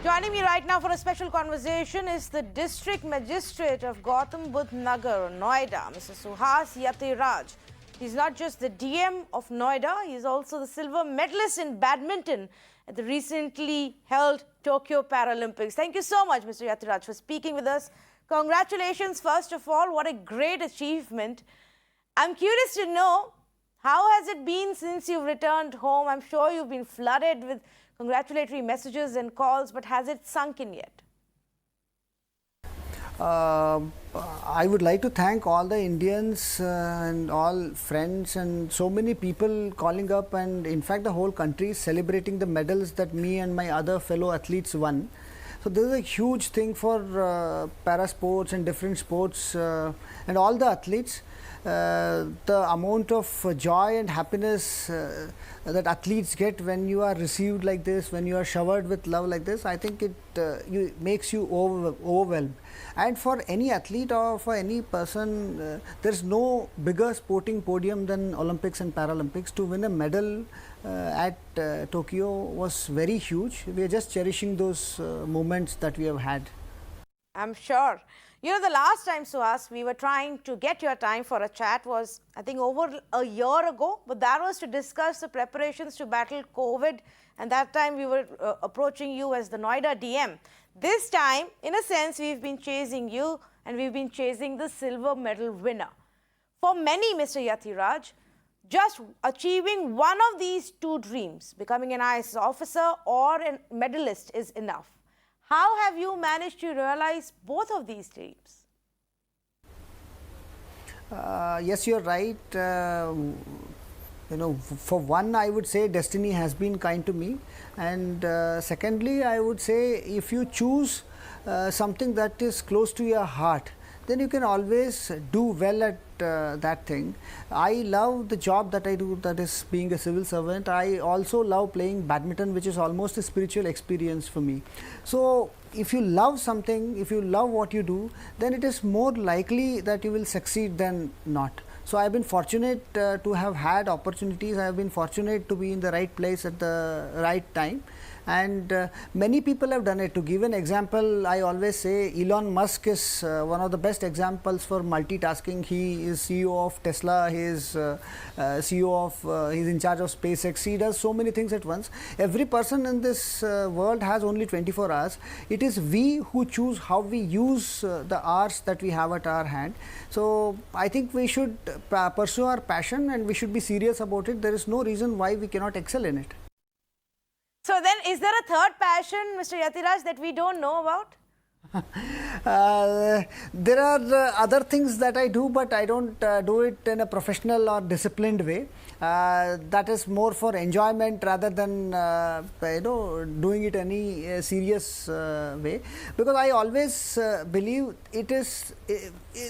Joining me right now for a special conversation is the District Magistrate of Gautam, Buddh, Nagar, Noida, Mr. Suhas Lathiraj. He's not just the DM of Noida, he's also the silver medalist in badminton at the recently held Tokyo Paralympics. Thank you so much, Mr. Lathiraj, for speaking with us. Congratulations, first of all. What a great achievement. I'm curious to know, how has it been since you've returned home? I'm sure you've been flooded with congratulatory messages and calls, but has it sunk in yet? I would like to thank all the Indians and all friends and so many people calling up, and in fact the whole country is celebrating the medals that me and my other fellow athletes won. So this is a huge thing for para sports and different sports and all the athletes. The amount of joy and happiness that athletes get when you are received like this, when you are showered with love like this, I think it makes you overwhelmed. And for any athlete or for any person, there is no bigger sporting podium than Olympics and Paralympics. To win a medal at Tokyo was very huge. We are just cherishing those moments that we have had. I'm sure. You know, the last time, Suhas, we were trying to get your time for a chat was, I think, over a year ago. But that was to discuss the preparations to battle COVID. And that time we were approaching you as the Noida DM. This time, in a sense, we've been chasing you and we've been chasing the silver medal winner. For many, Mr. Lathiraj, just achieving one of these two dreams, becoming an IAS officer or a medalist, is enough. How have you managed to realize both of these dreams? Yes, you're right. You know, for one, I would say destiny has been kind to me, and secondly, I would say if you choose something that is close to your heart, then you can always do well at that thing. I love the job that I do, that is being a civil servant. I also love playing badminton, which is almost a spiritual experience for me. So if you love something, if you love what you do, then it is more likely that you will succeed than not. So I have been fortunate to have had opportunities. I have been fortunate to be in the right place at the right time. And many people have done it. To give an example, I always say Elon Musk is one of the best examples for multitasking. He is CEO of Tesla, he is CEO of, he's in charge of SpaceX. He does so many things at once. Every person in this world has only 24 hours. It is we who choose how we use the hours that we have at our hand. So I think we should pursue our passion and we should be serious about it. There is no reason why we cannot excel in it. So then, is there a third passion, Mr. Lathiraj, that we don't know about? There are other things that I do, but I don't do it in a professional or disciplined way. That is more for enjoyment rather than doing it any serious way, because I always believe it is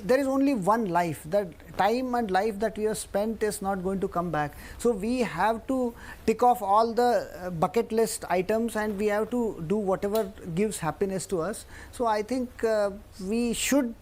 there is only one life. That time and life that we have spent is not going to come back. So we have to tick off all the bucket list items and we have to do whatever gives happiness to us. So I think we should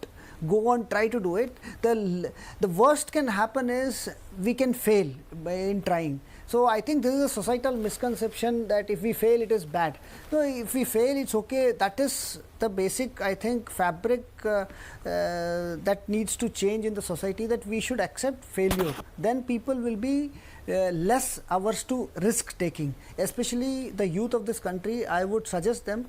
go on, try to do it. The worst can happen is we can fail in trying. So I think this is a societal misconception that if we fail, it is bad. So if we fail, it's okay. That is the basic, I think, fabric that needs to change in the society, that we should accept failure. Then people will be less averse to risk taking. Especially the youth of this country, I would suggest them,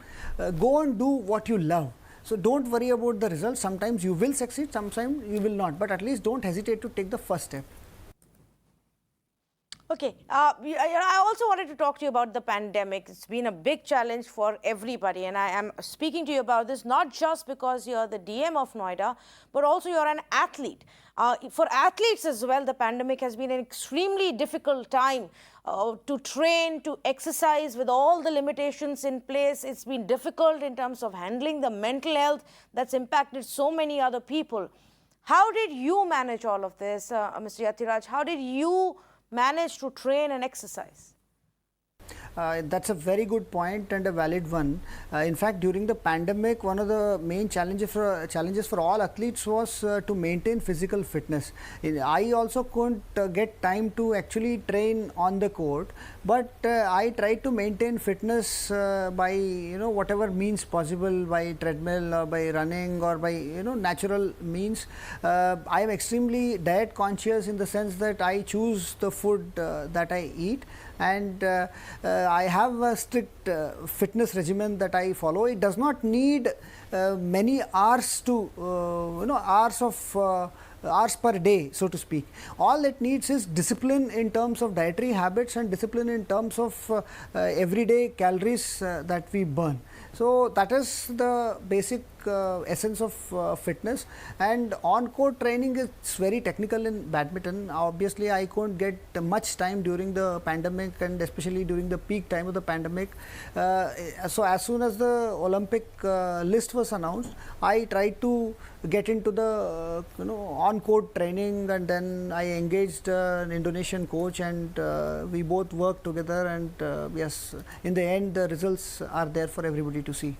go and do what you love. So don't worry about the results. Sometimes you will succeed, sometimes you will not. But at least don't hesitate to take the first step. Okay, I also wanted to talk to you about the pandemic. It's been a big challenge for everybody, and I am speaking to you about this not just because you're the DM of Noida, but also you're an athlete. For athletes as well, the pandemic has been an extremely difficult time to train, to exercise with all the limitations in place. It's been difficult in terms of handling the mental health that's impacted so many other people. How did you manage all of this, Mr. Lathiraj? How did you manage to train and exercise? That's a very good point and a valid one. In fact, during the pandemic, one of the main challenges for all athletes was to maintain physical fitness. I also couldn't get time to actually train on the court, but I tried to maintain fitness by whatever means possible, by treadmill or by running or by natural means. I am extremely diet conscious in the sense that I choose the food that I eat, and I have a strict fitness regimen that I follow. It does not need many hours to hours per day, so to speak. All it needs is discipline in terms of dietary habits and discipline in terms of everyday calories that we burn. So that is the basic essence of fitness. And on court training is very technical in badminton. Obviously I couldn't get much time during the pandemic, and especially during the peak time of the pandemic. So as soon as the Olympic list was announced, I tried to get into the on court training, and then I engaged an Indonesian coach, and we both worked together, and yes, in the end the results are there for everybody to see.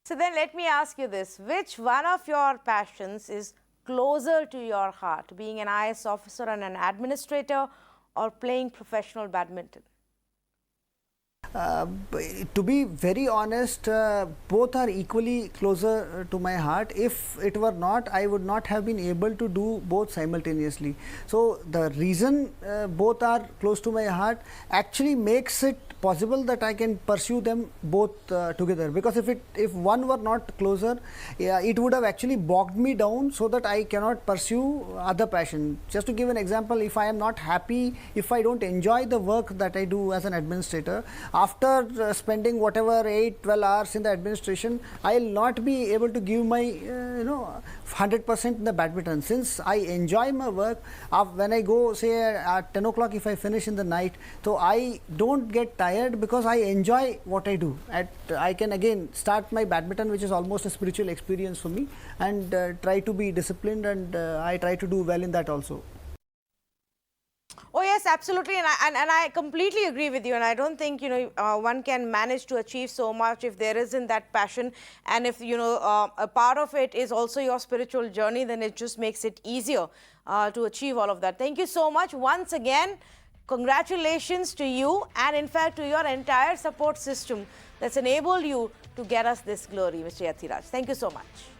So then let me ask you this, which one of your passions is closer to your heart, being an IAS officer and an administrator, or playing professional badminton? To be very honest, both are equally closer to my heart. If it were not, I would not have been able to do both simultaneously. So the reason both are close to my heart actually makes it possible that I can pursue them both together, because if one were not closer, it would have actually bogged me down so that I cannot pursue other passion. Just to give an example, if I am not happy, if I don't enjoy the work that I do as an administrator, after spending whatever 8-12 hours in the administration, I will not be able to give my 100% in the badminton. Since I enjoy my work, when I go say at 10 o'clock, if I finish in the night, so I don't get tired because I enjoy what I do. I can again start my badminton, which is almost a spiritual experience for me, and try to be disciplined, and I try to do well in that also. Oh yes, absolutely, and I completely agree with you, and I don't think one can manage to achieve so much if there isn't that passion, and if a part of it is also your spiritual journey, then it just makes it easier to achieve all of that. Thank you so much once again. Congratulations to you, and in fact to your entire support system that's enabled you to get us this glory, Mr. Lathiraj. Thank you so much.